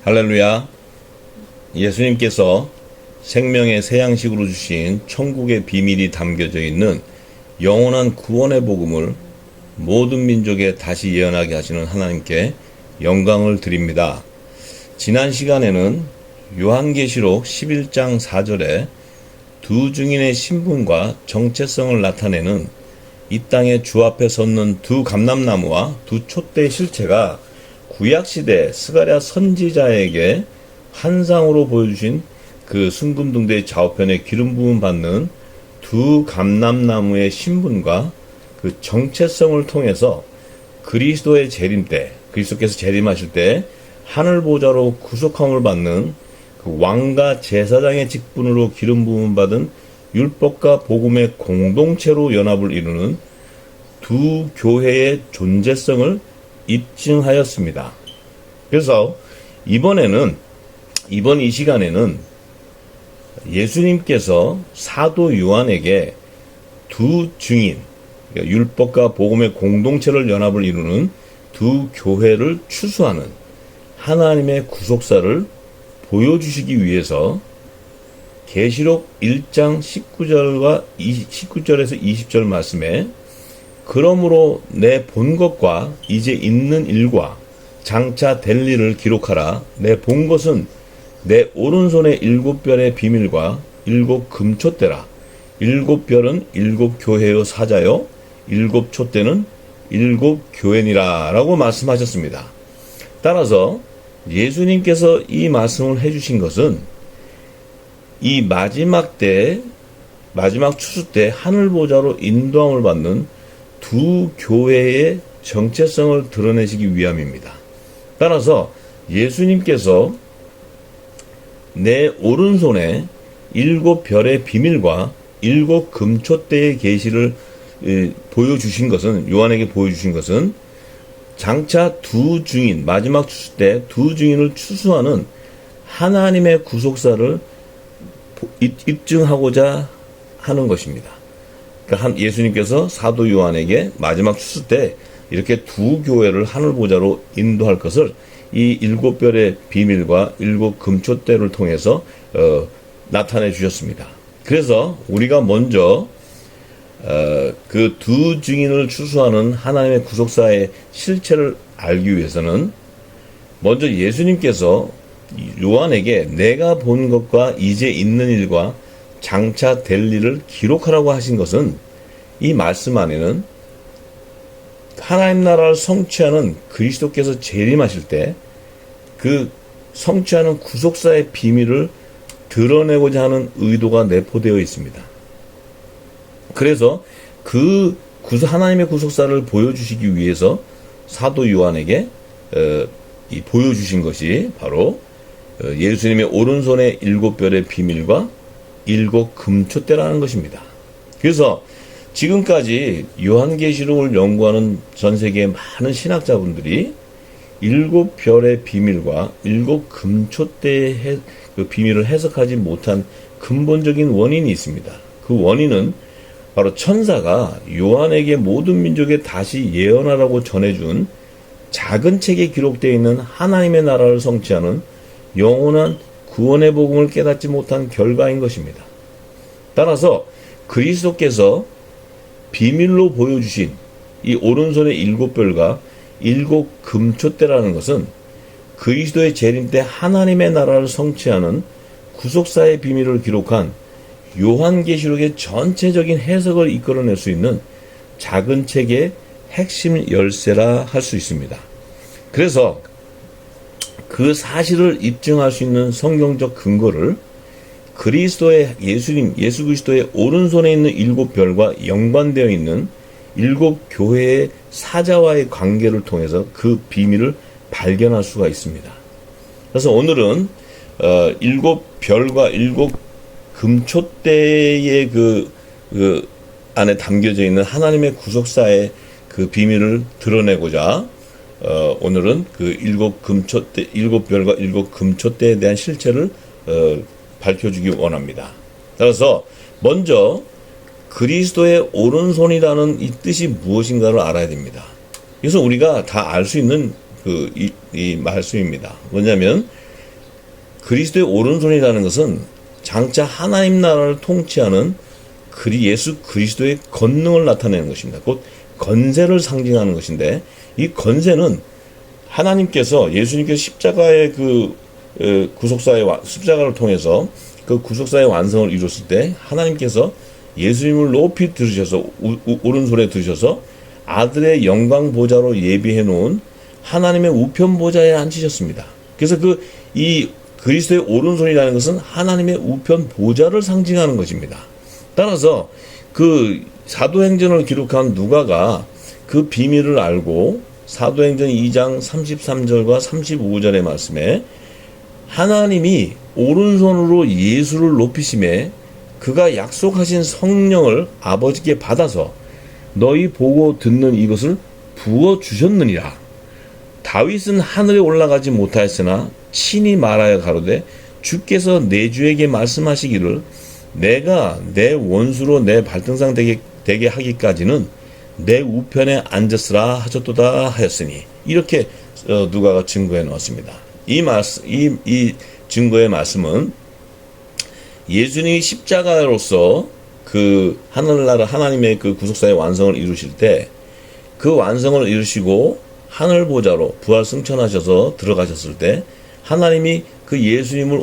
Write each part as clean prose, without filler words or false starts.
할렐루야. 예수님께서 생명의 새 양식으로 주신 천국의 비밀이 담겨져 있는 영원한 구원의 복음을 모든 민족에 다시 예언하게 하시는 하나님께 영광을 드립니다. 지난 시간에는 요한계시록 11장 4절에 두 증인의 신분과 정체성을 나타내는 이 땅에 주 앞에 섰는 두 감람나무와 두 촛대의 실체가 구약시대 스가랴 선지자에게 환상으로 보여주신 그 순금등대의 좌우편에 기름 부음 받는 두 감람나무의 신분과 그 정체성을 통해서 그리스도의 재림 때, 그리스도께서 재림하실 때 하늘 보좌로 구속함을 받는 그 왕과 제사장의 직분으로 기름 부음 받은 율법과 복음의 공동체로 연합을 이루는 두 교회의 존재성을 입증하였습니다. 그래서 이번 이 시간에는 예수님께서 사도 요한에게 두 증인, 그러니까 율법과 복음의 공동체를 연합을 이루는 두 교회를 추수하는 하나님의 구속사를 보여주시기 위해서 계시록 1장 19절에서 20절 말씀에 그러므로 내 본 것과 이제 있는 일과 장차 될 일을 기록하라. 내 본 것은 내 오른손의 일곱 별의 비밀과 일곱 금촛대라. 일곱 별은 일곱 교회의 사자요 일곱 촛대는 일곱 교회니라 라고 말씀하셨습니다. 따라서 예수님께서 이 말씀을 해주신 것은 이 마지막 추수 때 하늘보좌로 인도함을 받는 두 교회의 정체성을 드러내시기 위함입니다. 따라서 예수님께서 내 오른손에 일곱 별의 비밀과 일곱 금촛대의 계시를 보여주신 것은, 요한에게 보여주신 것은 장차 두 증인, 마지막 추수 때 두 증인을 추수하는 하나님의 구속사를 입증하고자 하는 것입니다. 그러니까 예수님께서 사도 요한에게 마지막 추수 때 이렇게 두 교회를 하늘 보좌로 인도할 것을 이 일곱 별의 비밀과 일곱 금촛대를 통해서 나타내 주셨습니다. 그래서 우리가 먼저 그 두 증인을 추수하는 하나님의 구속사의 실체를 알기 위해서는 먼저 예수님께서 요한에게 내가 본 것과 이제 있는 일과 장차 될 일을 기록하라고 하신 것은 이 말씀 안에는 하나님 나라를 성취하는 그리스도께서 재림하실 때 그 성취하는 구속사의 비밀을 드러내고자 하는 의도가 내포되어 있습니다. 그래서 그 하나님의 구속사를 보여주시기 위해서 사도 요한에게 보여주신 것이 바로 예수님의 오른손의 일곱 별의 비밀과 일곱 금촛대라는 것입니다. 그래서 지금까지 요한계시록을 연구하는 전 세계의 많은 신학자분들이 일곱 별의 비밀과 일곱 금촛대의 그 비밀을 해석하지 못한 근본적인 원인이 있습니다. 그 원인은 바로 천사가 요한에게 모든 민족에 다시 예언하라고 전해준 작은 책에 기록되어 있는 하나님의 나라를 성취하는 영원한 구원의 복음을 깨닫지 못한 결과인 것입니다. 따라서 그리스도께서 비밀로 보여주신 이 오른손의 일곱 별과 일곱 금촛대라는 것은 그리스도의 재림 때 하나님의 나라를 성취하는 구속사의 비밀을 기록한 요한계시록의 전체적인 해석을 이끌어낼 수 있는 작은 책의 핵심 열쇠라 할 수 있습니다. 그래서 그 사실을 입증할 수 있는 성경적 근거를 그리스도의 예수 그리스도의 오른손에 있는 일곱 별과 연관되어 있는 일곱 교회의 사자와의 관계를 통해서 그 비밀을 발견할 수가 있습니다. 그래서 오늘은 일곱 별과 일곱 금촛대의 그 안에 담겨져 있는 하나님의 구속사의 그 비밀을 드러내고자 오늘은 그 일곱 별과 일곱 금촛대에 대한 실체를 밝혀주기 원합니다. 따라서 먼저 그리스도의 오른손이라는 이 뜻이 무엇인가를 알아야 됩니다. 그래서 우리가 다 알 수 있는 이 말씀입니다. 뭐냐면 그리스도의 오른손이라는 것은 장차 하나님 나라를 통치하는 예수 그리스도의 권능을 나타내는 것입니다. 곧 건세를 상징하는 것인데, 이 건세는 하나님께서 예수님께서 십자가의 십자가를 통해서 그 구속사의 완성을 이뤘을 때 하나님께서 예수님을 높이 들으셔서 오른손에 들으셔서 아들의 영광 보좌로 예비해 놓은 하나님의 우편 보좌에 앉히셨습니다. 그래서 이 그리스도의 오른손이라는 것은 하나님의 우편 보좌를 상징하는 것입니다. 따라서 그 사도행전을 기록한 누가가 그 비밀을 알고 사도행전 2장 33절과 35절의 말씀에 하나님이 오른손으로 예수를 높이심에 그가 약속하신 성령을 아버지께 받아서 너희 보고 듣는 이것을 부어주셨느니라. 다윗은 하늘에 올라가지 못하였으나 친히 말하여 가로되 주께서 내 주에게 말씀하시기를 내가 내 원수로 내 발등상 되게 하기까지는 내 우편에 앉았으라 하셨도다 하였으니, 이렇게 누가가 증거해 놓았습니다. 이 증거의 말씀은 예수님이 십자가로서 그 하늘나라 하나님의 그 구속사의 완성을 이루실 때 그 완성을 이루시고 하늘 보좌로 부활 승천하셔서 들어가셨을 때 하나님이 그 예수님을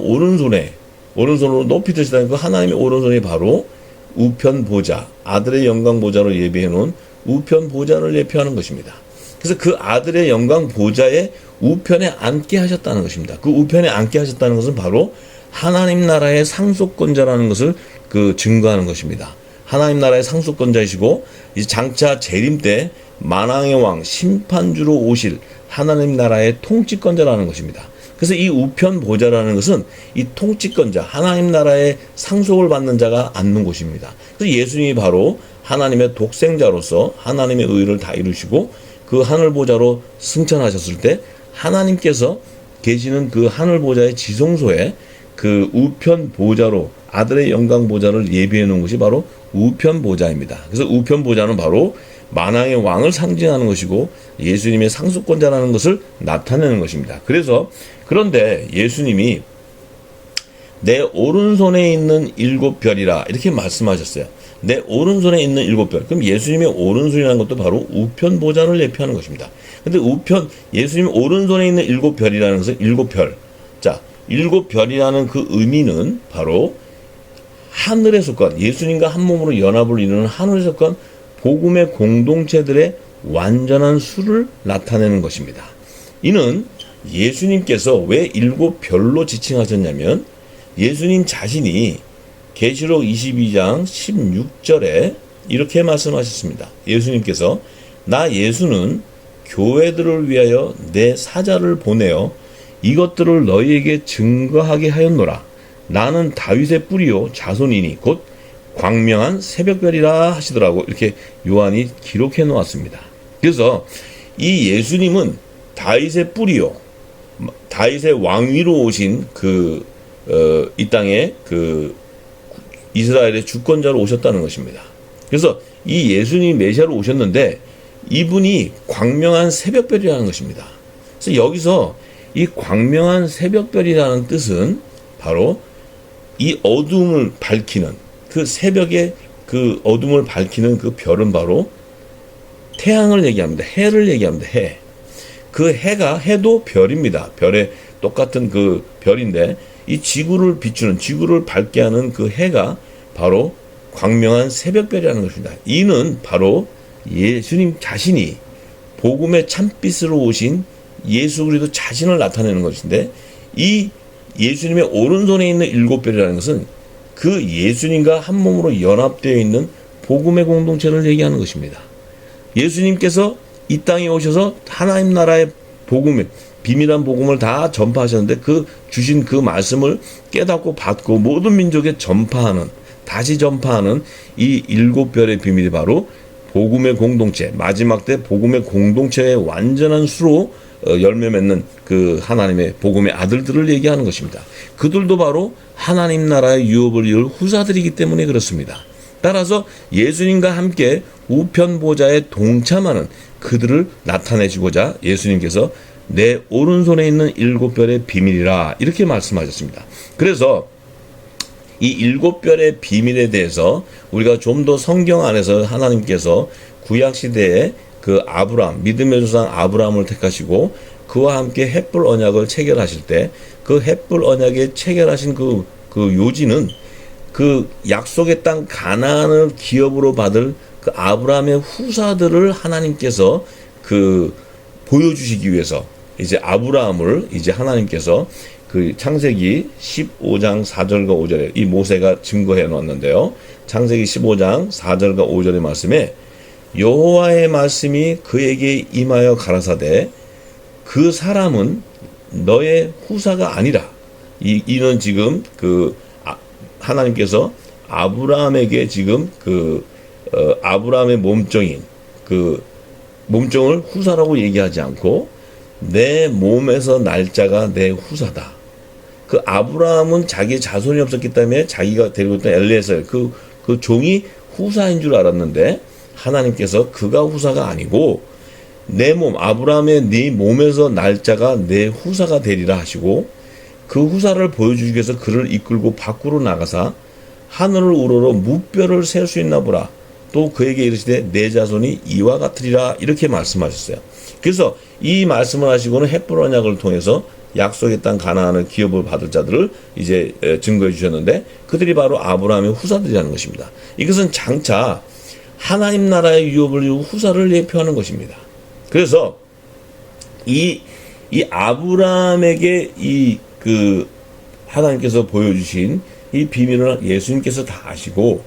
오른손으로 높이 드시다는 그 하나님의 오른손이 바로 우편 보좌, 아들의 영광 보좌로 예비해 놓은 우편 보좌를 예표하는 것입니다. 그래서 그 아들의 영광 보좌의 우편에 앉게 하셨다는 것입니다. 그 우편에 앉게 하셨다는 것은 바로 하나님 나라의 상속권자라는 것을 증거하는 것입니다. 하나님 나라의 상속권자이시고 이제 장차 재림 때 만왕의 왕 심판주로 오실 하나님 나라의 통치권자라는 것입니다. 그래서 이 우편 보좌라는 것은 이 통치권자, 하나님 나라의 상속을 받는 자가 앉는 곳입니다. 그래서 예수님이 바로 하나님의 독생자로서 하나님의 의를 다 이루시고 그 하늘 보좌로 승천하셨을 때 하나님께서 계시는 그 하늘 보좌의 지성소에 그 우편 보좌로 아들의 영광 보좌를 예비해 놓은 것이 바로 우편 보좌입니다. 그래서 우편 보좌는 바로 만왕의 왕을 상징하는 것이고 예수님의 상속권자라는 것을 나타내는 것입니다. 그런데 예수님이 내 오른손에 있는 7별이라 이렇게 말씀하셨어요. 내 오른손에 있는 7별. 그럼 예수님의 오른손이라는 것도 바로 우편 보좌를 예표하는 것입니다. 근데 예수님 오른손에 있는 7별이라는 것은 7별. 자, 7별이라는 그 의미는 바로 하늘에 속한, 예수님과 한 몸으로 연합을 이루는 하늘에 속한 복음의 공동체들의 완전한 수를 나타내는 것입니다. 이는 예수님께서 왜 7별로 지칭하셨냐면 예수님 자신이 계시록 22장 16절에 이렇게 말씀하셨습니다. 예수님께서 나 예수는 교회들을 위하여 내 사자를 보내어 이것들을 너희에게 증거하게 하였노라. 나는 다윗의 뿌리요 자손이니 곧 광명한 새벽별이라 하시더라고. 이렇게 요한이 기록해 놓았습니다. 그래서 이 예수님은 다윗의 뿌리요, 다윗의 왕위로 오신 이 땅에 이스라엘의 주권자로 오셨다는 것입니다. 그래서 이 예수님이 메시아로 오셨는데 이분이 광명한 새벽별이라는 것입니다. 그래서 여기서 이 광명한 새벽별이라는 뜻은 바로 이 어둠을 밝히는 그 새벽에 그 어둠을 밝히는 그 별은 바로 태양을 얘기합니다. 해를 얘기합니다. 해. 그 해도 별입니다. 별에 똑같은 그 별인데 이 지구를 비추는, 지구를 밝게 하는 그 해가 바로 광명한 새벽별이라는 것입니다. 이는 바로 예수님 자신이 복음의 참빛으로 오신 예수 그리스도 자신을 나타내는 것인데, 이 예수님의 오른손에 있는 7별이라는 것은 그 예수님과 한 몸으로 연합되어 있는 복음의 공동체를 얘기하는 것입니다. 예수님께서 이 땅에 오셔서 하나님 나라의 복음의 비밀한 복음을 다 전파하셨는데 주신 그 말씀을 깨닫고 받고 모든 민족에 다시 전파하는 이 7별의 비밀이 바로 복음의 공동체, 마지막 때 복음의 공동체의 완전한 수로 열매 맺는 그 하나님의 복음의 아들들을 얘기하는 것입니다. 그들도 바로 하나님 나라의 유업을 이룰 후사들이기 때문에 그렇습니다. 따라서 예수님과 함께 우편 보좌에 동참하는 그들을 나타내시고자 예수님께서 내 오른손에 있는 7별의 비밀이라 이렇게 말씀하셨습니다. 그래서 이 7별의 비밀에 대해서 우리가 좀 더 성경 안에서 하나님께서 구약시대에 그 아브람, 믿음의 조상 아브람을 택하시고 그와 함께 헷불 언약을 체결하실 때 그 헷불 언약에 체결하신 그 요지는 그 약속의 땅 가나안을 기업으로 받을 그 아브라함의 후사들을 하나님께서 그 보여주시기 위해서 이제 아브라함을 이제 하나님께서 그 창세기 15장 4절과 5절에 이 모세가 증거해 놓았는데요. 창세기 15장 4절과 5절의 말씀에 여호와의 말씀이 그에게 임하여 가라사대 그 사람은 너의 후사가 아니라 이는 지금 그 하나님께서 아브라함에게 지금 아브라함의 몸종인 그 몸종을 후사라고 얘기하지 않고 내 몸에서 날짜가 내 후사다. 그 아브라함은 자기 자손이 없었기 때문에 자기가 데리고 있던 엘리에셀 그 종이 후사인 줄 알았는데 하나님께서 그가 후사가 아니고 내 몸 아브라함의 네 몸에서 날짜가 내 후사가 되리라 하시고 그 후사를 보여주기 위해서 그를 이끌고 밖으로 나가사 하늘을 우러러 무뼈를 셀 수 있나 보라. 또 그에게 이르시되 내 자손이 이와 같으리라 이렇게 말씀하셨어요. 그래서 이 말씀을 하시고는 헷불 언약을 통해서 약속의 땅 가나안을 기업을 받을 자들을 이제 증거해 주셨는데 그들이 바로 아브라함의 후사들이라는 것입니다. 이것은 장차 하나님 나라의 유업을 이루 후사를 예표하는 것입니다. 그래서 이 아브라함에게 하나님께서 보여주신 이 비밀을 예수님께서 다 아시고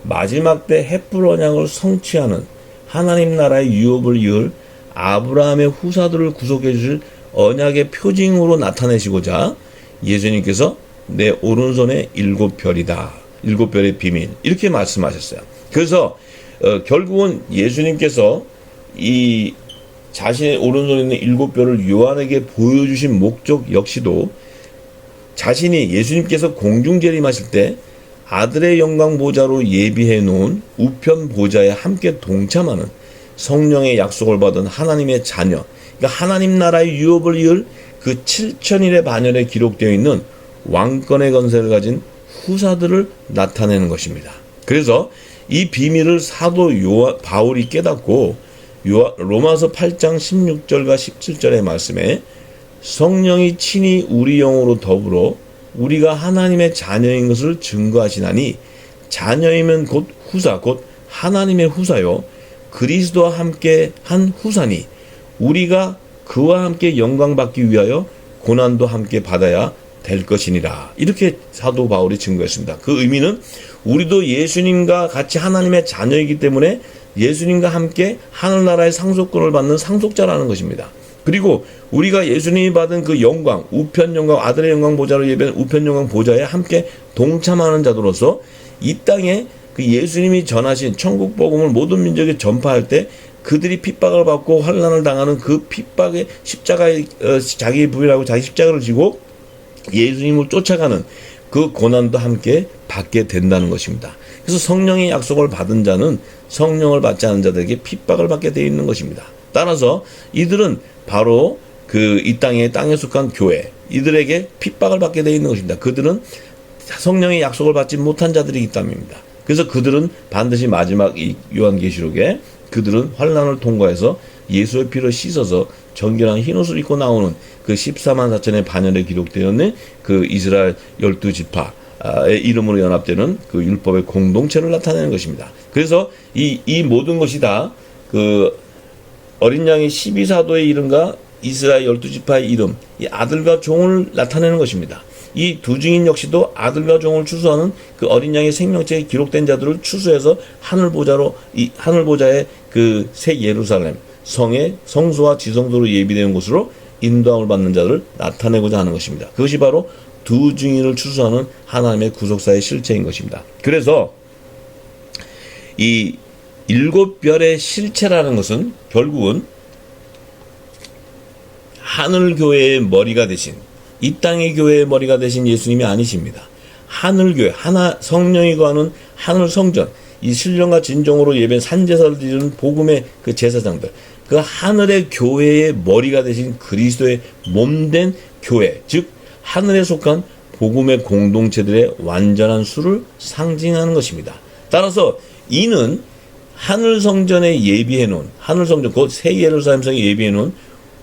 마지막 때 헷불 언약을 성취하는 하나님 나라의 유업을 이을 아브라함의 후사들을 구속해 주실 언약의 표징으로 나타내시고자 예수님께서 내 오른손에 7별이다. 7별의 비밀 이렇게 말씀하셨어요. 그래서 결국은 예수님께서 이 자신의 오른손에 있는 7별을 요한에게 보여주신 목적 역시도 자신이 예수님께서 공중재림하실 때 아들의 영광 보좌로 예비해 놓은 우편 보좌에 함께 동참하는 성령의 약속을 받은 하나님의 자녀, 그러니까 하나님 나라의 유업을 이을 그 7천일의 반열에 기록되어 있는 왕권의 건세를 가진 후사들을 나타내는 것입니다. 그래서 이 비밀을 사도 바울이 깨닫고 로마서 8장 16절과 17절의 말씀에 성령이 친히 우리 영으로 더불어 우리가 하나님의 자녀인 것을 증거하시나니 자녀이면 곧 후사 곧 하나님의 후사요 그리스도와 함께 한 후사니 우리가 그와 함께 영광받기 위하여 고난도 함께 받아야 될 것이니라. 이렇게 사도 바울이 증거했습니다. 그 의미는 우리도 예수님과 같이 하나님의 자녀이기 때문에 예수님과 함께 하늘나라의 상속권을 받는 상속자라는 것입니다. 그리고 우리가 예수님이 받은 그 영광, 우편 영광, 아들의 영광 보좌로 예배한 우편 영광 보좌에 함께 동참하는 자들로서 이 땅에 그 예수님이 전하신 천국 복음을 모든 민족에 전파할 때 그들이 핍박을 받고 환난을 당하는 그 핍박의 십자가에 자기 부인하고 자기 십자가를 지고 예수님을 쫓아가는 그 고난도 함께 받게 된다는 것입니다. 그래서 성령의 약속을 받은 자는 성령을 받지 않은 자들에게 핍박을 받게 되어 있는 것입니다. 따라서 이들은 바로 이 땅에 속한 교회, 이들에게 핍박을 받게 되어 있는 것입니다. 그들은 성령의 약속을 받지 못한 자들이기 때문입니다. 그래서 그들은 반드시 마지막 이 요한계시록에 그들은 환난을 통과해서 예수의 피로 씻어서 정결한 흰옷을 입고 나오는 그 14만 4천의 반열에 기록되어 있는 그 이스라엘 12지파의 이름으로 연합되는 그 율법의 공동체를 나타내는 것입니다. 그래서 이 모든 것이 다 그 어린 양의 12사도의 이름과 이스라엘 12지파의 이름, 이 아들과 종을 나타내는 것입니다. 이 두 증인 역시도 아들과 종을 추수하는 그 어린 양의 생명책에 기록된 자들을 추수해서 하늘보좌의 그 새 예루살렘 성의 성소와 지성소로 예비된 곳으로 인도함을 받는 자들을 나타내고자 하는 것입니다. 그것이 바로 두 증인을 추수하는 하나님의 구속사의 실체인 것입니다. 그래서 이 7별의 실체라는 것은 결국은 하늘교회의 머리가 되신, 이 땅의 교회의 머리가 되신 예수님이 아니십니다. 하늘교회, 성령이 거하는 하늘성전, 이 신령과 진정으로 예배한 산제사를 드리는 복음의 그 제사장들, 그 하늘의 교회의 머리가 되신 그리스도의 몸된 교회, 즉 하늘에 속한 복음의 공동체들의 완전한 수를 상징하는 것입니다. 따라서 이는 하늘 성전에 예비해 놓은, 하늘 성전 곧 새 예루살렘 성에 예비해 놓은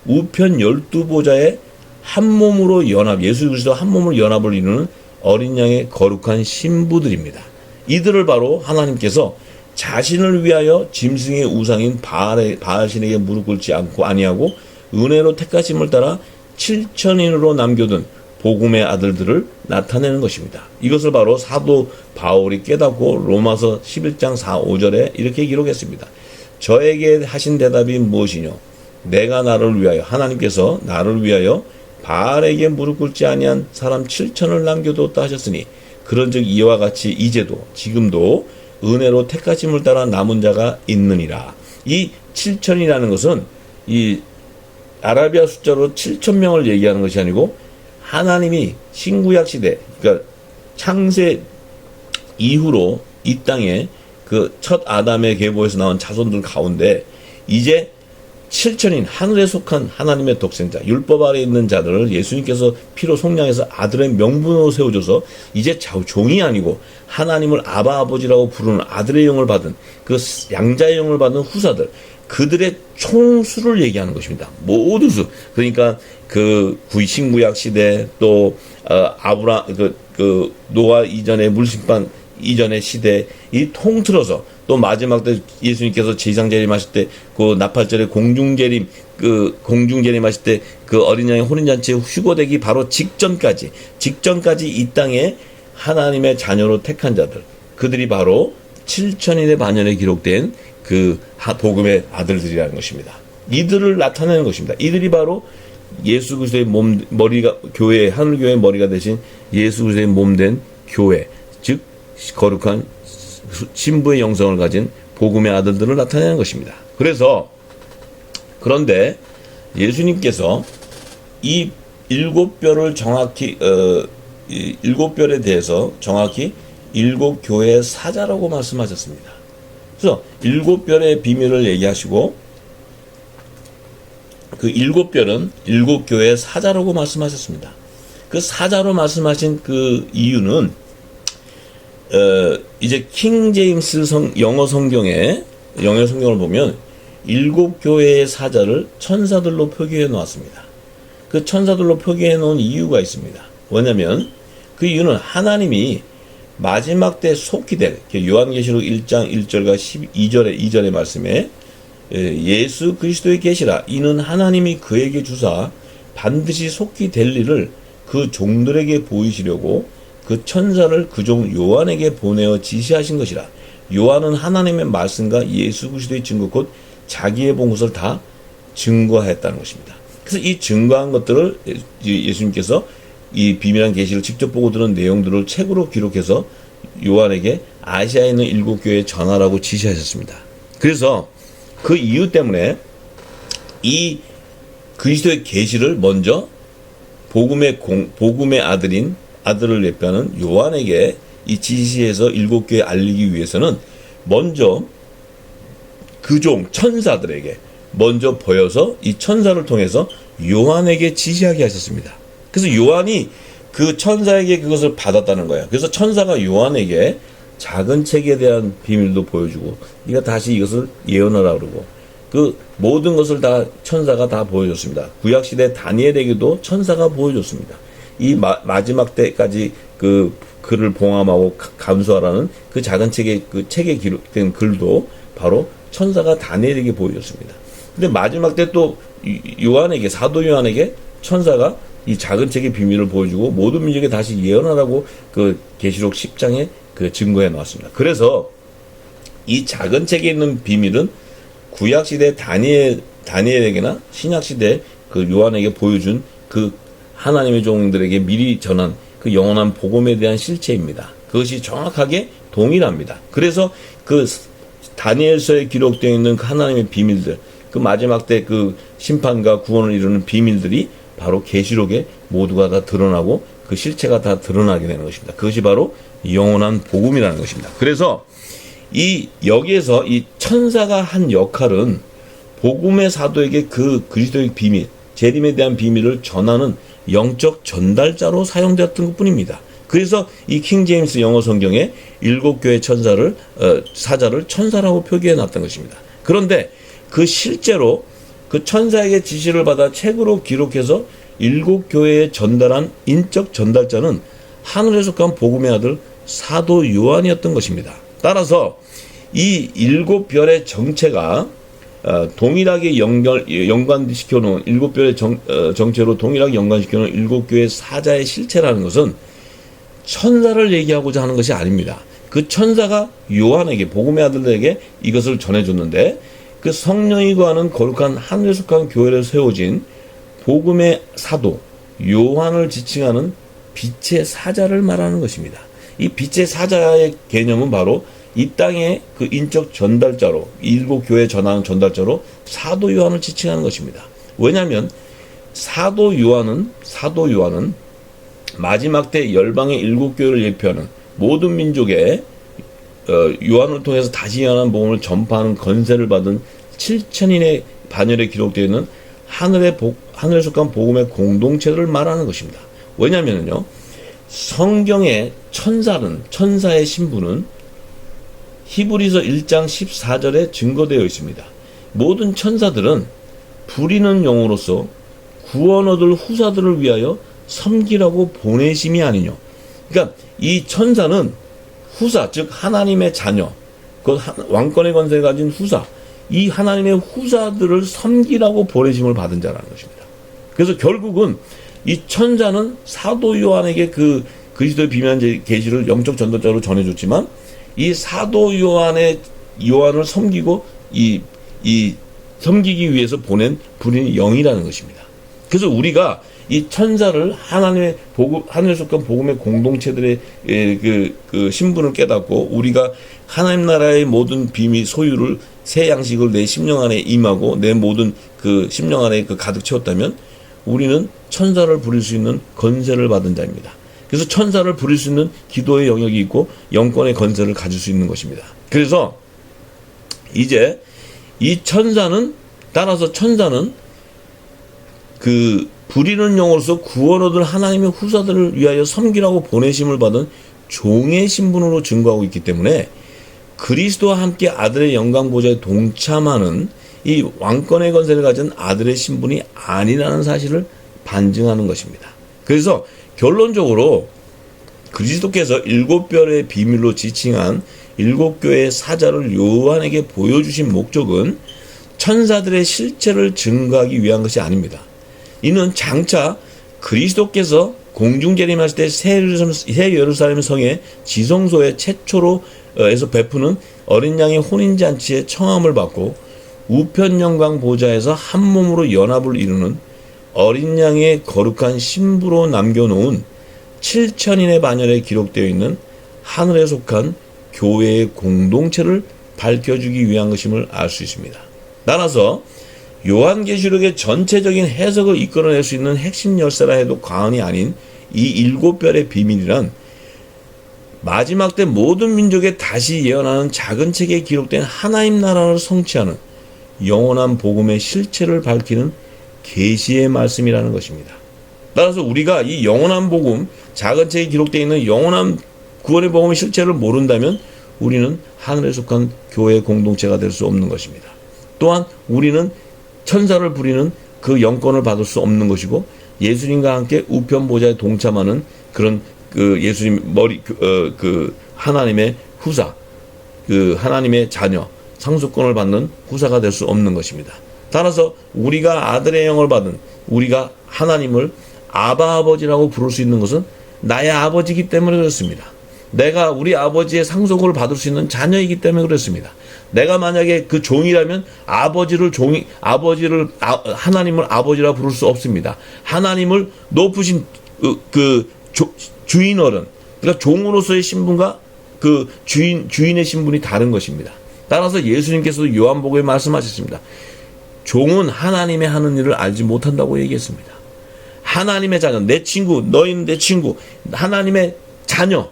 우편 12보좌의 한 몸으로 연합, 예수 그리스도 한 몸으로 연합을 이루는 어린 양의 거룩한 신부들입니다. 이들을 바로 하나님께서 자신을 위하여 짐승의 우상인 바알신에게 무릎 꿇지 않고 아니하고 은혜로 택하심을 따라 7천인으로 남겨둔 복음의 아들들을 나타내는 것입니다. 이것을 바로 사도 바울이 깨닫고 로마서 11장 4, 5절에 이렇게 기록했습니다. 저에게 하신 대답이 무엇이뇨? 내가 나를 위하여, 하나님께서 나를 위하여 바알에게 무릎 꿇지 아니한 사람 7천을 남겨뒀다 하셨으니 그런즉 이와 같이 이제도 지금도 은혜로 택하심을 따라 남은 자가 있느니라. 이 7천이라는 것은 이 아라비아 숫자로 7천명을 얘기하는 것이 아니고 하나님이 신구약 시대, 그러니까 창세 이후로 이 땅에 그 첫 아담의 계보에서 나온 자손들 가운데 이제 7천인 하늘에 속한 하나님의 독생자, 율법 아래 있는 자들을 예수님께서 피로 속량해서 아들의 명분으로 세워줘서 이제 종이 아니고 하나님을 아바 아버지라고 부르는 아들의 영을 받은 그 양자의 영을 받은 후사들, 그들의 총수를 얘기하는 것입니다. 모든 수. 그러니까 그 신구약 시대 또 노아 이전의 물심판 이전의 시대 이 통틀어서 또 마지막 때 예수님께서 제상재림하실 때 그 나팔절에 공중재림하실 때 그 어린 양의 혼인잔치에 휴거되기 바로 직전까지 이 땅에 하나님의 자녀로 택한 자들, 그들이 바로 7천인의 반열에 기록된 그 복음의 아들들이라는 것입니다. 이들을 나타내는 것입니다. 이들이 바로 예수 그리스도의 머리가, 교회, 하늘교회의 머리가 되신 예수 그리스도의 몸된 교회, 즉 거룩한 신부의 영성을 가진 복음의 아들들을 나타내는 것입니다. 그런데 예수님께서 이 7별을 정확히 이 7별에 대해서 정확히 7교회의 사자라고 말씀하셨습니다. 그래서 7별의 비밀을 얘기하시고 그 7별은 7교회의 사자라고 말씀하셨습니다. 그 사자로 말씀하신 그 이유는 이제 킹 제임스 영어 성경을 보면 7교회의 사자를 천사들로 표기해 놓았습니다. 그 천사들로 표기해 놓은 이유가 있습니다. 뭐냐면 그 이유는 하나님이 마지막 때 속히 될 요한계시록 1장 1절과 2절의 말씀에 예수 그리스도의 계시라 이는 하나님이 그에게 주사 반드시 속히 될 일을 그 종들에게 보이시려고 그 천사를 그 종 요한에게 보내어 지시하신 것이라. 요한은 하나님의 말씀과 예수 그리스도의 증거 곧 자기의 본 것을 다 증거하였다는 것입니다. 그래서 이 증거한 것들을 예수님께서 이 비밀한 계시를 직접 보고 들은 내용들을 책으로 기록해서 요한에게 아시아에 있는 7교회에 전하라고 지시하셨습니다. 그래서 그 이유 때문에 이 그리스도의 계시를 먼저 복음의 아들을 예표하는 요한에게 이 지시해서 7교회에 알리기 위해서는 먼저 그종 천사들에게 먼저 보여서 이 천사를 통해서 요한에게 지시하게 하셨습니다. 그래서 요한이 그 천사에게 그것을 받았다는 거예요. 그래서 천사가 요한에게 작은 책에 대한 비밀도 보여주고 네가 다시 이것을 예언하라 그러고 그 모든 것을 다 천사가 다 보여줬습니다. 구약시대 다니엘에게도 천사가 보여줬습니다. 이 마지막 때까지 그 글을 봉함하고 감수하라는 그 작은 책에 기록된 글도 바로 천사가 다니엘에게 보여줬습니다. 근데 마지막 때 또 요한에게, 사도 요한에게 천사가 이 작은 책의 비밀을 보여주고 모든 민족에 다시 예언하라고 그 계시록 10장에 그 증거해 놓았습니다. 그래서 이 작은 책에 있는 비밀은 구약시대 다니엘에게나 신약시대 그 요한에게 보여준 그 하나님의 종들에게 미리 전한 그 영원한 복음에 대한 실체입니다. 그것이 정확하게 동일합니다. 그래서 그 다니엘서에 기록되어 있는 그 하나님의 비밀들, 그 마지막 때 그 심판과 구원을 이루는 비밀들이 바로 계시록에 모두가 다 드러나고 그 실체가 다 드러나게 되는 것입니다. 그것이 바로 영원한 복음이라는 것입니다. 그래서 여기에서 이 천사가 한 역할은 복음의 사도에게 그 그리스도의 비밀, 재림에 대한 비밀을 전하는 영적 전달자로 사용되었던 것뿐입니다. 그래서 이 킹 제임스 영어 성경에 7교회 사자를 천사라고 표기해 놨던 것입니다. 그런데 그 실제로 그 천사에게 지시를 받아 책으로 기록해서 7교회에 전달한 인적 전달자는 하늘에 속한 복음의 아들 사도 요한이었던 것입니다. 따라서 이 7별의 정체가 동일하게 연관시켜 놓은 7별의 정체로 동일하게 연관시켜 놓은 7교회 사자의 실체라는 것은 천사를 얘기하고자 하는 것이 아닙니다. 그 천사가 요한에게, 복음의 아들에게 이것을 전해줬는데, 그 성령이 거하는 거룩한 하늘에 속한 교회를 세워진 복음의 사도 요한을 지칭하는 빛의 사자를 말하는 것입니다. 이 빛의 사자의 개념은 바로 이 땅의 그 인적 전달자로, 7교회에 전하는 전달자로 사도 요한을 지칭하는 것입니다. 왜냐하면 사도 요한은 마지막 때 열방의 7교회를 예표하는 모든 민족의 요한을 통해서 다시 예언한 복음을 전파하는 건세를 받은 7천인의 반열에 기록되어 있는 하늘에 속한 복음의 공동체를 말하는 것입니다. 왜냐하면요, 성경의 천사의 신분은 히브리서 1장 14절에 증거되어 있습니다. 모든 천사들은 부리는 영으로서 구원 얻을 후사들을 위하여 섬기라고 보내심이 아니뇨. 그러니까 이 천사는 후사, 즉 하나님의 자녀, 그 왕권의 권세를 가진 후사, 이 하나님의 후사들을 섬기라고 보내심을 받은 자라는 것입니다. 그래서 결국은 이 천사는 사도 요한에게 그 그리스도의 비밀한 계시를 영적 전달자로 전해줬지만, 이 사도 요한을 섬기고 이 섬기기 위해서 보낸 불인 영이라는 것입니다. 그래서 우리가 이 천사를 하나님의 하늘에 속한 복음의 공동체들의 그 신분을 깨닫고, 우리가 하나님 나라의 모든 비밀 소유를 새 양식을 내 심령 안에 임하고 내 모든 그 심령 안에 그 가득 채웠다면, 우리는 천사를 부릴 수 있는 건세를 받은 자입니다. 그래서 천사를 부릴 수 있는 기도의 영역이 있고 영권의 건세를 가질 수 있는 것입니다. 그래서 이제 따라서 천사는 그 부리는 영으로서 구원 얻을 하나님의 후사들을 위하여 섬기라고 보내심을 받은 종의 신분으로 증거하고 있기 때문에, 그리스도와 함께 아들의 영광 보좌에 동참하는 이 왕권의 건세를 가진 아들의 신분이 아니라는 사실을 반증하는 것입니다. 그래서 결론적으로 그리스도께서 7별의 비밀로 지칭한 7교회의 사자를 요한에게 보여주신 목적은 천사들의 실체를 증거하기 위한 것이 아닙니다. 이는 장차 그리스도께서 공중재림하실 때 새 예루살렘 성의 지성소의 최초로 에서 베푸는 어린 양의 혼인잔치의 청함을 받고 우편 영광 보좌에서 한 몸으로 연합을 이루는 어린 양의 거룩한 신부로 남겨놓은 7천인의 반열에 기록되어 있는 하늘에 속한 교회의 공동체를 밝혀주기 위한 것임을 알 수 있습니다. 따라서 요한계시록의 전체적인 해석을 이끌어낼 수 있는 핵심 열쇠라 해도 과언이 아닌 이 7별의 비밀이란, 마지막 때 모든 민족에 다시 예언하는 작은 책에 기록된 하나님 나라를 성취하는 영원한 복음의 실체를 밝히는 계시의 말씀이라는 것입니다. 따라서 우리가 이 영원한 복음, 작은 책에 기록되어 있는 영원한 구원의 복음의 실체를 모른다면 우리는 하늘에 속한 교회의 공동체가 될 수 없는 것입니다. 또한 우리는 천사를 부리는 그 영권을 받을 수 없는 것이고, 예수님과 함께 우편 보좌에 동참하는 그런 그 예수님 그 하나님의 후사, 그 하나님의 자녀, 상속권을 받는 후사가 될 수 없는 것입니다. 따라서 우리가 아들의 영을 받은, 우리가 하나님을 아바 아버지라고 부를 수 있는 것은 나의 아버지이기 때문에 그렇습니다. 내가 우리 아버지의 상속을 받을 수 있는 자녀이기 때문에 그렇습니다. 내가 만약에 그 종이라면 하나님을 아버지라 부를 수 없습니다. 하나님을 높으신 주인 어른, 그러니까 종으로서의 신분과 그 주인의 신분이 다른 것입니다. 따라서 예수님께서도 요한복음에 말씀하셨습니다. 종은 하나님의 하는 일을 알지 못한다고 얘기했습니다. 하나님의 자녀, 내 친구, 너희는 내 친구, 하나님의 자녀,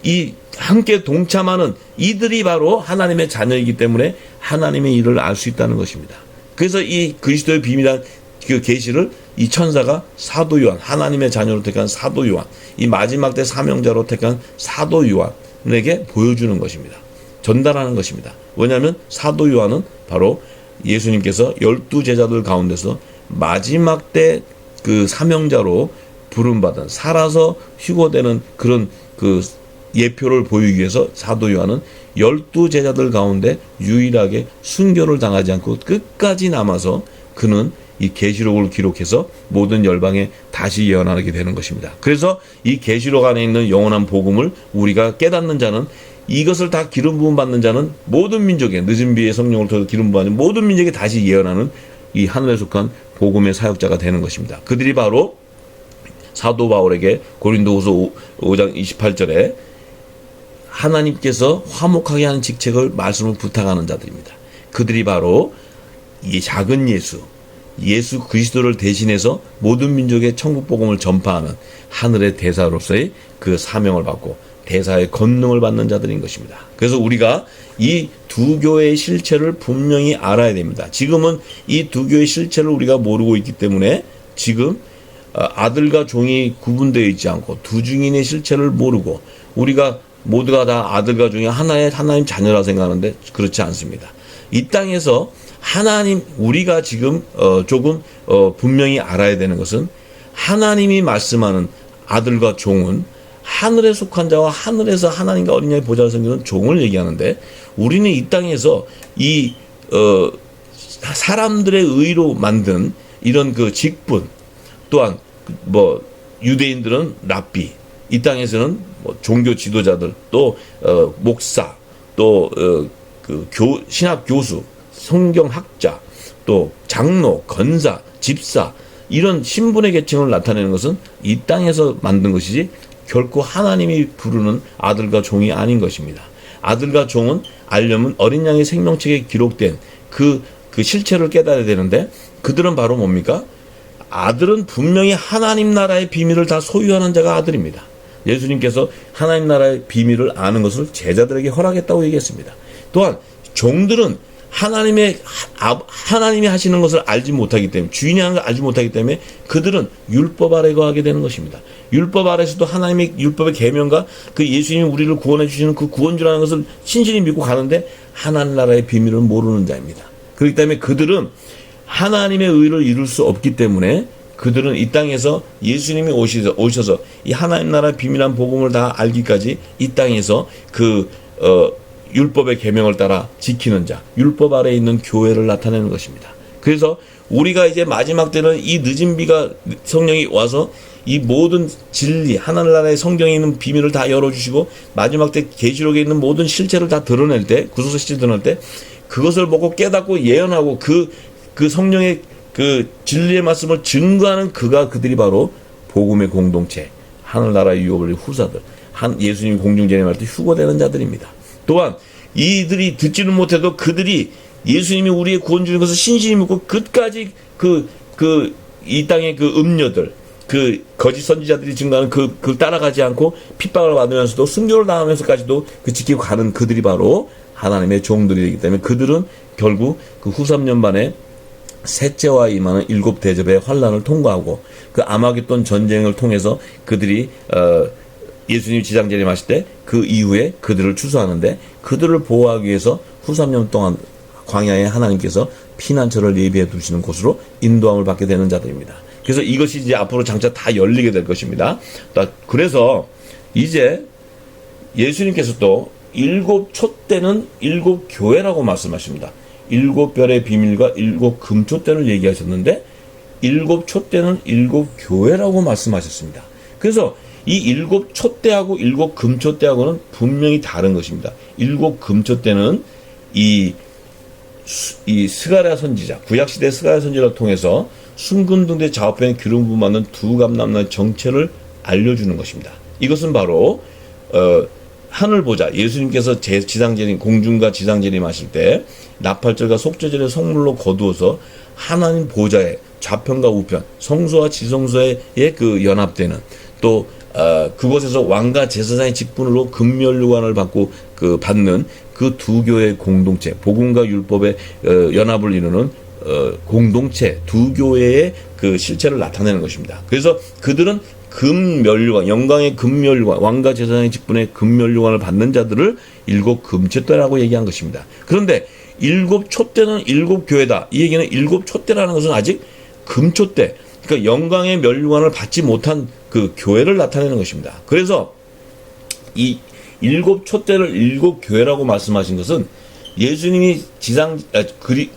이 함께 동참하는 이들이 바로 하나님의 자녀이기 때문에 하나님의 일을 알 수 있다는 것입니다. 그래서 이 그리스도의 비밀한 그 계시를 이 천사가 사도 요한, 하나님의 자녀로 택한 사도 요한, 이 마지막 때 사명자로 택한 사도 요한에게 보여주는 것입니다. 전달하는 것입니다. 왜냐하면 사도 요한은 바로 예수님께서 12제자들 가운데서 마지막 때 그 사명자로 부름받은, 살아서 휴거되는 그런 그 예표를 보이기 위해서 사도 요한은 12제자들 가운데 유일하게 순교를 당하지 않고 끝까지 남아서 그는 이 계시록을 기록해서 모든 열방에 다시 예언하게 되는 것입니다. 그래서 이 계시록 안에 있는 영원한 복음을 우리가 깨닫는 자는, 이것을 다 기름 부음 받는 자는 모든 민족에, 늦은 비의 성령을 통해서 기름 부음 받는 모든 민족에 다시 예언하는 이 하늘에 속한 복음의 사역자가 되는 것입니다. 그들이 바로 사도 바울에게 고린도후서 5장 28절에 하나님께서 화목하게 하는 직책을 말씀을 부탁하는 자들입니다. 그들이 바로 이 작은 예수 그리스도를 대신해서 모든 민족의 천국 복음을 전파하는 하늘의 대사로서의 그 사명을 받고 대사의 권능을 받는 자들인 것입니다. 그래서 우리가 이 두 교회의 실체를 분명히 알아야 됩니다. 지금은 이 두 교회의 실체를 우리가 모르고 있기 때문에 지금 아들과 종이 구분되어 있지 않고 두 증인의 실체를 모르고 우리가 모두가 다 아들과 종이 하나님 자녀라 생각하는데 그렇지 않습니다. 이 땅에서 하나님, 우리가 지금 조금 분명히 알아야 되는 것은, 하나님이 말씀하는 아들과 종은 하늘에 속한 자와 하늘에서 하나님과 어린 양의 보좌를 섬기는 종을 얘기하는데, 우리는 이 땅에서 이 사람들의 의로 만든 이런 그 직분, 또한 뭐 유대인들은 랍비, 이 땅에서는 뭐 종교 지도자들, 또 목사, 또 신학 교수, 성경학자, 또 장로, 권사, 집사, 이런 신분의 계층을 나타내는 것은 이 땅에서 만든 것이지 결코 하나님이 부르는 아들과 종이 아닌 것입니다. 아들과 종은 알려면 어린 양의 생명책에 기록된 그 실체를 깨달아야 되는데, 그들은 바로 뭡니까? 아들은 분명히 하나님 나라의 비밀을 다 소유하는 자가 아들입니다. 예수님께서 하나님 나라의 비밀을 아는 것을 제자들에게 허락했다고 얘기했습니다. 또한 종들은 하나님이 하시는 것을 알지 못하기 때문에, 주인이 하는 걸 알지 못하기 때문에 그들은 율법 아래 거하게 되는 것입니다. 율법 아래서도 하나님의 율법의 계명과 그 예수님이 우리를 구원해 주시는 그 구원주라는 것을 신실히 믿고 가는데 하나님 나라의 비밀을 모르는 자입니다. 그렇기 때문에 그들은 하나님의 의를 이룰 수 없기 때문에 그들은 이 땅에서 예수님이 오셔서 이 하나님 나라의 비밀한 복음을 다 알기까지 이 땅에서 율법의 계명을 따라 지키는 자, 율법 아래에 있는 교회를 나타내는 것입니다. 그래서 우리가 이제 마지막 때는 이 늦은 비가 성령이 와서 이 모든 진리, 하늘나라의 성경에 있는 비밀을 다 열어주시고 마지막 때 계시록에 있는 모든 실체를 다 드러낼 때, 구속사 실체 드러낼 때 그것을 보고 깨닫고 예언하고 그 성령의 그 진리의 말씀을 증거하는 그들이 바로 복음의 공동체, 하늘나라의 유업을 후사들, 예수님이 공중재림할 때 휴거되는 자들입니다. 또한 이들이 듣지는 못해도 그들이 예수님이 우리의 구원 주는 것을 신실히 믿고 끝까지 이 땅의 그 음녀들, 그 거짓 선지자들이 증거하는 그걸 따라가지 않고 핍박을 받으면서도 순교를 당하면서까지도 지키고 가는 그들이 바로 하나님의 종들이기 때문에 그들은 결국 그 후 3년 반에 셋째와 임하는 7 대접의 환란을 통과하고 그 아마겟돈 전쟁을 통해서 그들이 예수님 지장재림하실 때 그 이후에 그들을 추수하는데, 그들을 보호하기 위해서 후 3년 동안 광야에 하나님께서 피난처를 예비해 두시는 곳으로 인도함을 받게 되는 자들입니다. 그래서 이것이 이제 앞으로 장차 다 열리게 될 것입니다. 그래서 이제 예수님께서 또 7 촛대는 7 교회라고 말씀하십니다. 7 별의 비밀과 7 금촛대를 얘기하셨는데 7 촛대는 7 교회라고 말씀하셨습니다. 그래서 이 7 촛대하고 7 금촛대하고는 분명히 다른 것입니다. 7 금촛대는 이 스가랴 선지자, 구약시대 스가랴 선지자를 통해서 순금등대 좌우편에 기름 부음 받는 두 감람나의 정체를 알려주는 것입니다. 이것은 바로 하늘보좌, 예수님께서 지상재림, 공중과 지상재림 하실 때 나팔절과 속죄절의 성물로 거두어서 하나님 보좌에 좌편과 우편, 성소와 지성소에 그 연합되는, 또 그곳에서 왕과 제사장의 직분으로 금면류관을 받고 받는 그 두 교회의 공동체, 복음과 율법의 연합을 이루는 공동체, 두 교회의 그 실체를 나타내는 것입니다. 그래서 그들은 금면류관, 영광의 금면류관, 왕과 제사장의 직분의 금면류관을 받는 자들을 일곱 금촛대라고 얘기한 것입니다. 그런데 일곱 촛대는 일곱 교회다. 이 얘기는 일곱 촛대라는 것은 아직 금촛대, 그러니까 영광의 면류관을 받지 못한 그 교회를 나타내는 것입니다. 그래서 이 일곱 촛대를 일곱 교회라고 말씀하신 것은 예수님이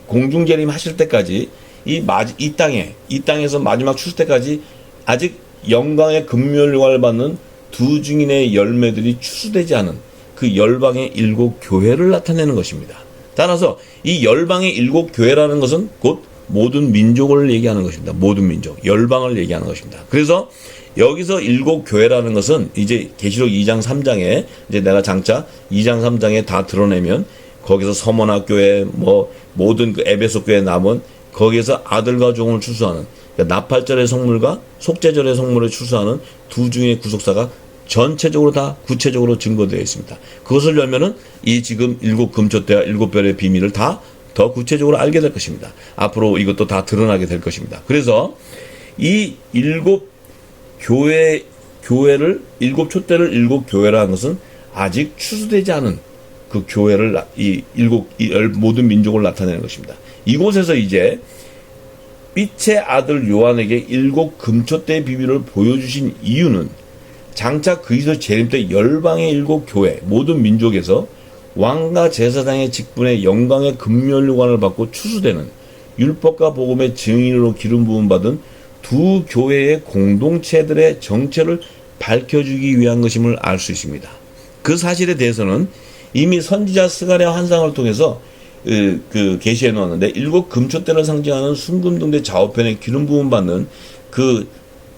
공중 재림 하실 때까지 이 땅에서 마지막 추수 때까지 아직 영광의 금면류관을 받는 두 증인의 열매들이 추수되지 않은 그 열방의 일곱 교회를 나타내는 것입니다. 따라서 이 열방의 일곱 교회라는 것은 곧 모든 민족을 얘기하는 것입니다. 모든 민족, 열방을 얘기하는 것입니다. 그래서 여기서 일곱 교회라는 것은 이제 계시록 2장 3장에 이제 내가 장차 2장 3장에 다 드러내면 거기서 서머나 교회 모든 그 에베소 교회 남은 거기에서 아들과 종을 추수하는, 그러니까 나팔절의 성물과 속죄절의 성물을 추수하는 두 중의 구속사가 전체적으로 다 구체적으로 증거되어 있습니다. 그것을 열면은 이 지금 일곱 금촛대와 일곱 별의 비밀을 다 더 구체적으로 알게 될 것입니다. 앞으로 이것도 다 드러나게 될 것입니다. 그래서 이 일곱 교회를 일곱 촛대를 일곱 교회라는 것은 아직 추수되지 않은 그 교회를 모든 민족을 나타내는 것입니다. 이곳에서 이제 빛의 아들 요한에게 일곱 금촛대의 비밀을 보여주신 이유는 장차 그리스도 재림 때 열방의 일곱 교회 모든 민족에서 왕과 제사장의 직분의 영광의 금면류관을 받고 추수되는 율법과 복음의 증인으로 기름 부음 받은 두 교회의 공동체들의 정체를 밝혀주기 위한 것임을 알 수 있습니다. 그 사실에 대해서는 이미 선지자 스가랴 환상을 통해서 계시해 놓았는데, 일곱 금촛대를 상징하는 순금등대 좌우편에 기름 부음 받는 그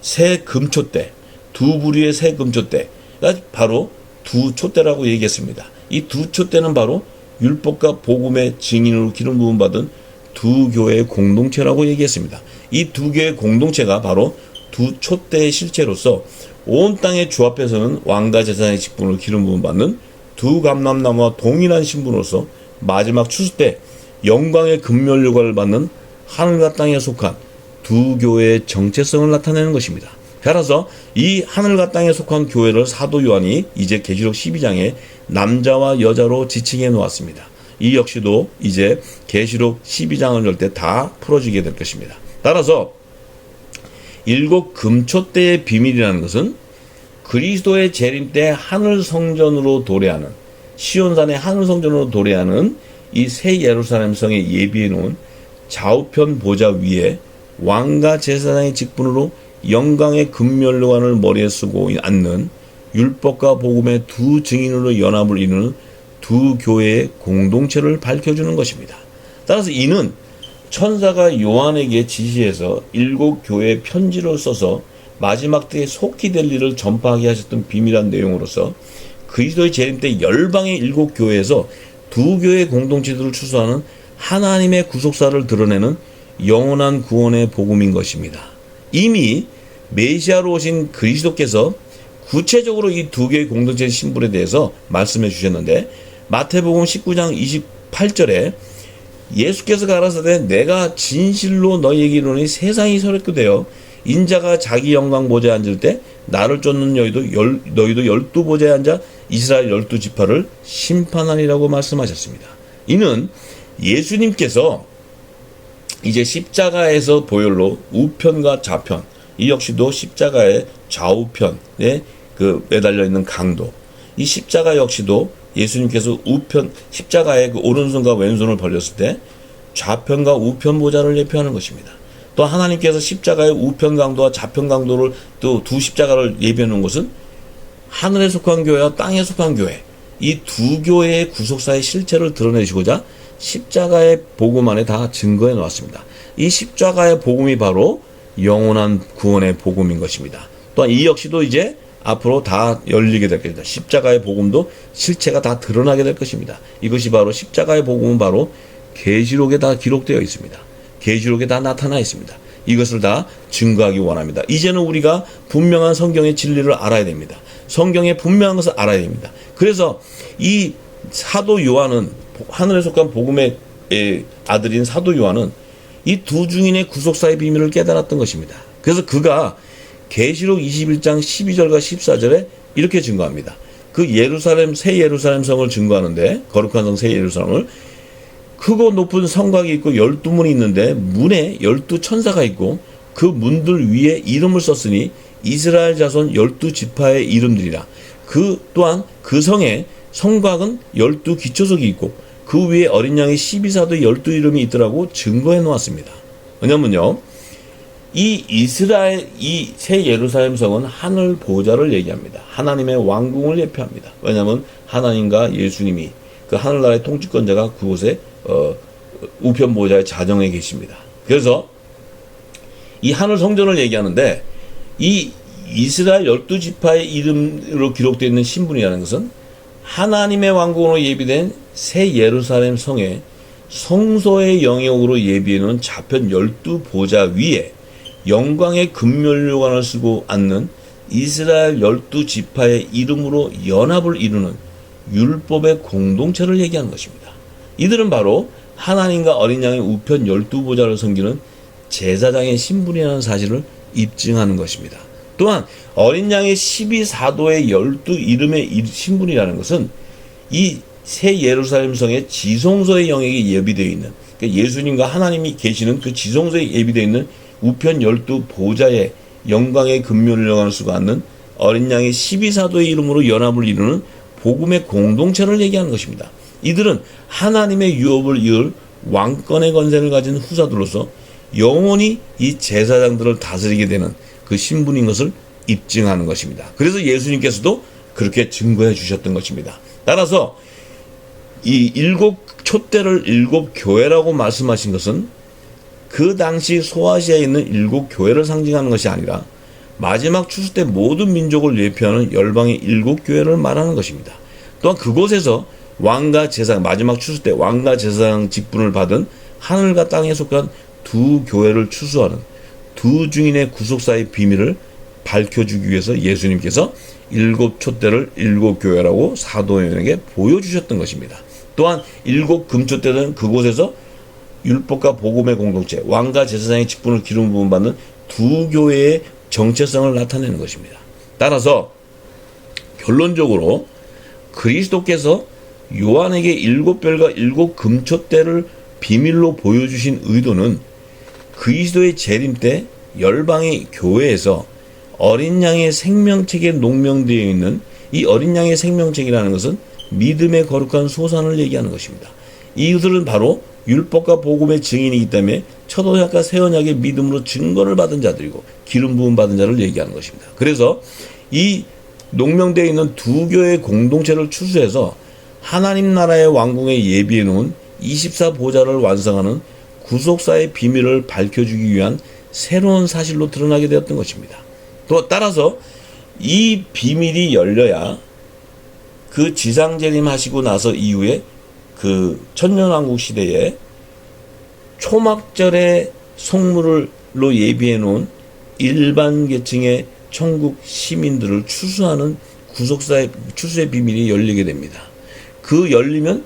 새 금촛대, 두 부류의 새 금촛대가 바로 두 촛대라고 얘기했습니다. 이 두 촛대는 바로 율법과 복음의 증인으로 기름 부음 받은 두 교회의 공동체라고 얘기했습니다. 이 두 교회의 공동체가 바로 두 촛대의 실체로서 온 땅의 주 앞에서는 왕과 제사장의 직분으로 기름 부음 받는 두 감람나무와 동일한 신분으로서 마지막 추수 때 영광의 금면류관을 받는 하늘과 땅에 속한 두 교회의 정체성을 나타내는 것입니다. 따라서 이 하늘과 땅에 속한 교회를 사도 요한이 이제 계시록 12장에 남자와 여자로 지칭해 놓았습니다. 이 역시도 이제 계시록 12장을 열 때 다 풀어지게 될 것입니다. 따라서 일곱 금촛대의 비밀이라는 것은 그리스도의 재림 때 하늘 성전으로 도래하는, 시온산의 하늘 성전으로 도래하는 이 새 예루살렘 성에 예비해 놓은 좌우편 보좌 위에 왕과 제사장의 직분으로 영광의 금면류관을 머리에 쓰고 앉는 율법과 복음의 두 증인으로 연합을 이루는 두 교회의 공동체를 밝혀주는 것입니다. 따라서 이는 천사가 요한에게 지시해서 일곱 교회의 편지를 써서 마지막 때에 속히 될 일을 전파하게 하셨던 비밀한 내용으로서 그리스도의 재림 때 열방의 일곱 교회에서 두 교회의 공동체들을 추수하는 하나님의 구속사를 드러내는 영원한 구원의 복음인 것입니다. 이미 메시아로 오신 그리스도께서 구체적으로 이 두 개의 공동체의 신분에 대해서 말씀해 주셨는데, 마태복음 19장 28절에 예수께서 가라사대 내가 진실로 너희에게 이르노니 세상이 서럽게 되어 인자가 자기 영광 보좌에 앉을 때 나를 쫓는 너희도 열두 보좌에 앉아 이스라엘 열두 지파를 심판하리라고 말씀하셨습니다. 이는 예수님께서 이제 십자가에서 보혈로 우편과 좌편, 이 역시도 십자가의 좌우편에 그 매달려 있는 강도, 이 십자가 역시도 예수님께서 십자가의 그 오른손과 왼손을 벌렸을 때 좌편과 우편 보좌를 예표하는 것입니다. 또 하나님께서 십자가의 우편 강도와 좌편 강도를 또 두 십자가를 예비해 놓은 것은 하늘에 속한 교회와 땅에 속한 교회, 이 두 교회의 구속사의 실체를 드러내시고자 십자가의 복음 안에 다 증거해 놓았습니다. 이 십자가의 복음이 바로 영원한 구원의 복음인 것입니다. 또한 이 역시도 이제 앞으로 다 열리게 될 것입니다. 십자가의 복음도 실체가 다 드러나게 될 것입니다. 이것이 바로 십자가의 복음은 바로 계시록에 다 기록되어 있습니다. 계시록에 다 나타나 있습니다. 이것을 다 증거하기 원합니다. 이제는 우리가 분명한 성경의 진리를 알아야 됩니다. 성경의 분명한 것을 알아야 됩니다. 그래서 이 사도 요한은, 하늘에 속한 복음의 아들인 사도 요한은 이 두 증인의 구속사의 비밀을 깨달았던 것입니다. 그래서 그가 계시록 21장 12절과 14절에 이렇게 증거합니다. 그 예루살렘, 새 예루살렘 성을 증거하는데, 거룩한 성 새 예루살렘을, 크고 높은 성곽이 있고 12문이 있는데 문에 12천사가 있고 그 문들 위에 이름을 썼으니 이스라엘 자손 12지파의 이름들이라. 그 또한 그 성에 성곽은 12기초석이 있고 그 위에 어린 양의 12사도의 12이름이 있더라고 증거해 놓았습니다. 왜냐면요, 이 이스라엘, 이 새 예루살렘 성은 하늘 보좌를 얘기합니다. 하나님의 왕궁을 예표합니다. 왜냐하면 하나님과 예수님이, 그 하늘나라의 통치권자가 그곳에 우편 보좌의 자정에 계십니다. 그래서 이 하늘 성전을 얘기하는데, 이 이스라엘 12지파의 이름으로 기록되어 있는 신분이라는 것은 하나님의 왕궁으로 예비된 새 예루살렘 성의 성소의 영역으로 예비해놓은 좌편 12보좌 위에 영광의 금면류관을 쓰고 앉는 이스라엘 12지파의 이름으로 연합을 이루는 율법의 공동체를 얘기하는 것입니다. 이들은 바로 하나님과 어린 양의 우편 12보좌를 섬기는 제사장의 신분이라는 사실을 입증하는 것입니다. 또한 어린 양의 12사도의 12이름의 신분이라는 것은 이 새 예루살렘 성의 지성소의 영역이 예비되어 있는, 그러니까 예수님과 하나님이 계시는 그 지성소에 예비되어 있는 우편 12보좌의 영광의 금면을 쓰고 앉는 어린 양의 12사도의 이름으로 연합을 이루는 복음의 공동체를 얘기하는 것입니다. 이들은 하나님의 유업을 이을 왕권의 권세를 가진 후사들로서 영원히 이 제사장들을 다스리게 되는 그 신분인 것을 입증하는 것입니다. 그래서 예수님께서도 그렇게 증거해 주셨던 것입니다. 따라서 이 7촛대를 7교회라고 말씀하신 것은 그 당시 소아시아에 있는 7교회를 상징하는 것이 아니라 마지막 추수 때 모든 민족을 예표하는 열방의 7교회를 말하는 것입니다. 또한 그곳에서 왕과 제사장, 마지막 추수 때 왕과 제사장 직분을 받은 하늘과 땅에 속한 두 교회를 추수하는 두 증인의 구속사의 비밀을 밝혀주기 위해서 예수님께서 7촛대를 7교회라고 사도행전에게 보여주셨던 것입니다. 또한 7금촛대는 그곳에서 율법과 복음의 공동체, 왕과 제사장의 직분을 기름 부음 받는 두 교회의 정체성을 나타내는 것입니다. 따라서 결론적으로 그리스도께서 요한에게 7별과 7금촛대를 비밀로 보여주신 의도는 그리스도의 재림 때 열방의 교회에서 어린 양의 생명책에 농명되어 있는 이 어린 양의 생명책이라는 것은 믿음의 거룩한 소산을 얘기하는 것입니다. 이들은 바로 율법과 복음의 증인이기 때문에 첫 언약과 새 언약의 믿음으로 증거를 받은 자들이고 기름 부음 받은 자를 얘기하는 것입니다. 그래서 이 농명되어 있는 두 교회의 공동체를 추수해서 하나님 나라의 왕궁에 예비해 놓은 24보좌를 완성하는 구속사의 비밀을 밝혀주기 위한 새로운 사실로 드러나게 되었던 것입니다. 또 따라서 이 비밀이 열려야 그 지상재림하시고 나서 이후에 그 천년왕국 시대에 초막절의 성물로 예비해 놓은 일반 계층의 천국 시민들을 추수하는 구속사의 추수의 비밀이 열리게 됩니다. 그 열리면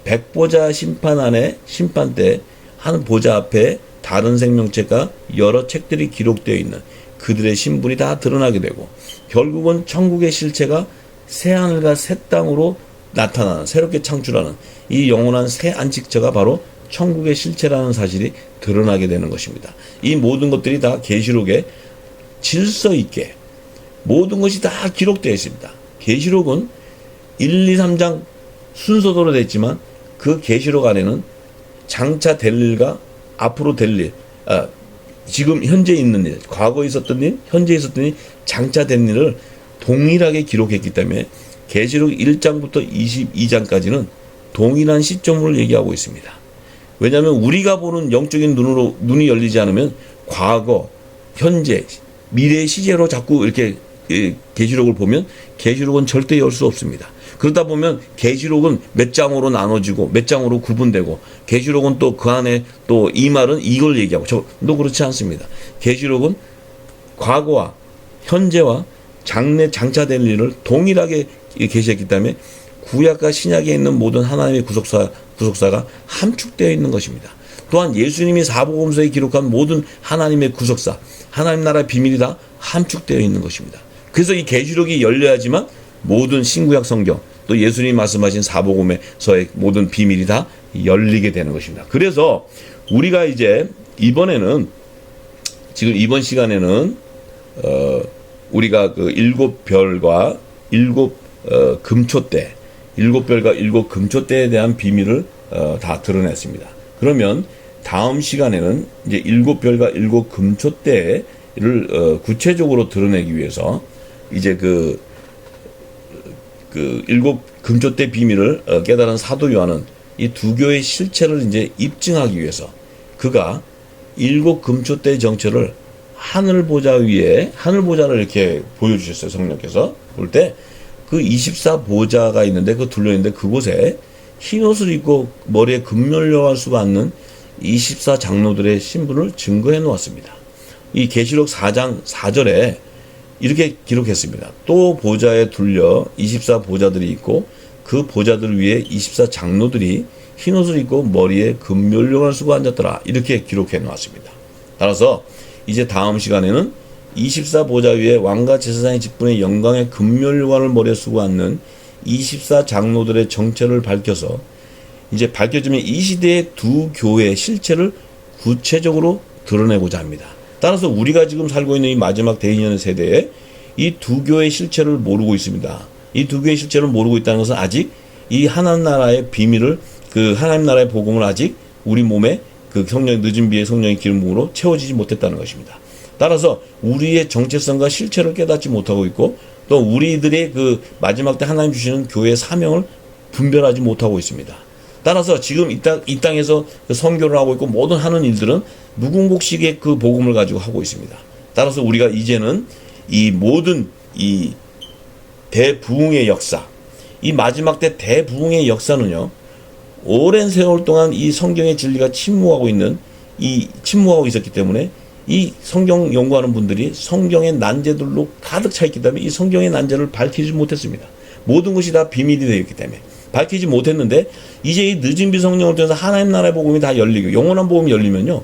백보자 심판 안에 심판 때 한 보좌 앞에 다른 생명체가 여러 책들이 기록되어 있는 그들의 신분이 다 드러나게 되고 결국은 천국의 실체가 새 하늘과 새 땅으로 나타나는, 새롭게 창출하는 이 영원한 새 안식처가 바로 천국의 실체라는 사실이 드러나게 되는 것입니다. 이 모든 것들이 다 계시록에 질서 있게 모든 것이 다 기록되어 있습니다. 계시록은 1, 2, 3장 순서대로 됐지만 그 계시록 안에는 장차 될 일과 앞으로 될 일, 지금 현재 있는 일, 과거에 있었던 일, 현재 있었던 일, 장차 된 일을 동일하게 기록했기 때문에 계시록 1장부터 22장까지는 동일한 시점을 얘기하고 있습니다. 왜냐하면 우리가 보는 영적인 눈으로 눈이 열리지 않으면 과거, 현재, 미래의 시제로 자꾸 이렇게 계시록을 보면 계시록은 절대 열 수 없습니다. 그러다 보면 계시록은 몇 장으로 나눠지고 몇 장으로 구분되고 계시록은 또 그 안에 또 이 말은 이걸 얘기하고 또 그렇지 않습니다. 계시록은 과거와 현재와 장차될 일을 동일하게 계시했기 때문에 구약과 신약에 있는 모든 하나님의 구속사가 함축되어 있는 것입니다. 또한 예수님이 사복음서에 기록한 모든 하나님의 구속사, 하나님 나라의 비밀이 다 함축되어 있는 것입니다. 그래서 이 계시록이 열려야지만 모든 신구약 성경, 또 예수님이 말씀하신 사복음서의 모든 비밀이 다 열리게 되는 것입니다. 그래서 우리가 이제 이번에는, 지금 이번 시간에는 우리가 그 일곱 별과 일곱 금초대, 일곱 별과 일곱 금초대에 대한 비밀을 다 드러냈습니다. 그러면 다음 시간에는 이제 일곱 별과 일곱 금초대를 구체적으로 드러내기 위해서 이제 그 일곱 금초대 비밀을 깨달은 사도 요한은 이 두 교의 실체를 이제 입증하기 위해서 그가 일곱 금초대의 정체를 하늘보좌 위에, 하늘보좌를 이렇게 보여주셨어요. 성령께서 볼 때 그 24보좌가 있는데, 그 둘러있는데 그곳에 흰옷을 입고 머리에 금면류관을 쓰고 앉는 24장로들의 신분을 증거해 놓았습니다. 이 계시록 4장 4절에 이렇게 기록했습니다. 또 보좌에 둘려 24보좌들이 있고 그 보좌들 위에 24장로들이 흰옷을 입고 머리에 금면류관을 쓰고 앉았더라. 이렇게 기록해 놓았습니다. 따라서 이제 다음 시간에는 24보좌 위에 왕과 제사장의 직분의 영광의 금면류관을 머리에 쓰고 앉는 24장로들의 정체를 밝혀서 이제 밝혀지면 이 시대의 두 교회의 실체를 구체적으로 드러내고자 합니다. 따라서 우리가 지금 살고 있는 이 마지막 대인연의 세대에 이 두 교회의 실체를 모르고 있습니다. 이 두 교회의 실체를 모르고 있다는 것은 아직 이 하나님 나라의 비밀을, 그 하나님 나라의 복음을 아직 우리 몸에 그 성령의 늦은 비의 성령의 기름 부음으로 채워지지 못했다는 것입니다. 따라서 우리의 정체성과 실체를 깨닫지 못하고 있고, 또 우리들의 그 마지막 때 하나님 주시는 교회의 사명을 분별하지 못하고 있습니다. 따라서 지금 이 땅에서 선교를 하고 있고 모든 하는 일들은 무궁복식의 그 복음을 가지고 하고 있습니다. 따라서 우리가 이제는 이 모든 이 대부흥의 역사, 이 마지막 때 대부흥의 역사는요, 오랜 세월 동안 이 성경의 진리가 침묵하고 있었기 때문에 이 성경 연구하는 분들이 성경의 난제들로 가득 차 있기 때문에 이 성경의 난제를 밝히지 못했습니다. 모든 것이 다 비밀이 되어 있기 때문에 밝히지 못했는데, 이제 이 늦은 비 성령을 통해서 하나님 나라의 복음이 다 열리고 영원한 복음이 열리면요,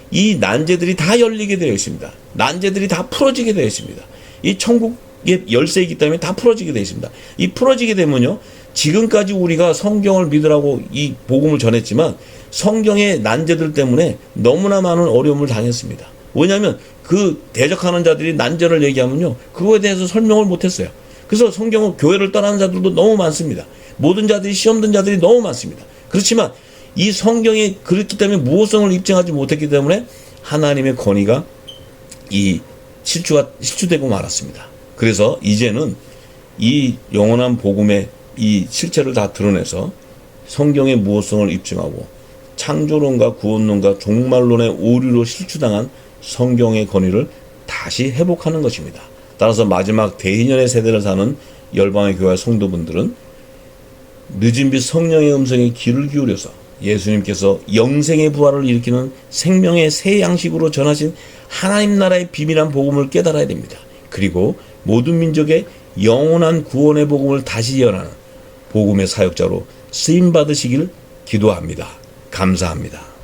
이 난제들이 다 열리게 되어 있습니다. 난제들이 다 풀어지게 되어 있습니다. 이 천국의 열쇠이기 때문에 다 풀어지게 되어 있습니다. 이 풀어지게 되면요, 지금까지 우리가 성경을 믿으라고 이 복음을 전했지만 성경의 난제들 때문에 너무나 많은 어려움을 당했습니다. 왜냐하면 그 대적하는 자들이 난제를 얘기하면요, 그거에 대해서 설명을 못했어요. 그래서 성경은 교회를 떠나는 자들도 너무 많습니다. 모든 자들이 시험 든 자들이 너무 많습니다. 그렇지만 이 성경이 그렇기 때문에 무호성을 입증하지 못했기 때문에 하나님의 권위가 이 실추되고 말았습니다. 그래서 이제는 이 영원한 복음의 이 실체를 다 드러내서 성경의 무호성을 입증하고 창조론과 구원론과 종말론의 오류로 실추당한 성경의 권위를 다시 회복하는 것입니다. 따라서 마지막 대인연의 세대를 사는 열방의 교회 성도분들은 늦은 빛 성령의 음성에 귀를 기울여서 예수님께서 영생의 부활을 일으키는 생명의 새 양식으로 전하신 하나님 나라의 비밀한 복음을 깨달아야 됩니다. 그리고 모든 민족의 영원한 구원의 복음을 다시 전하는 복음의 사역자로 쓰임 받으시길 기도합니다. 감사합니다.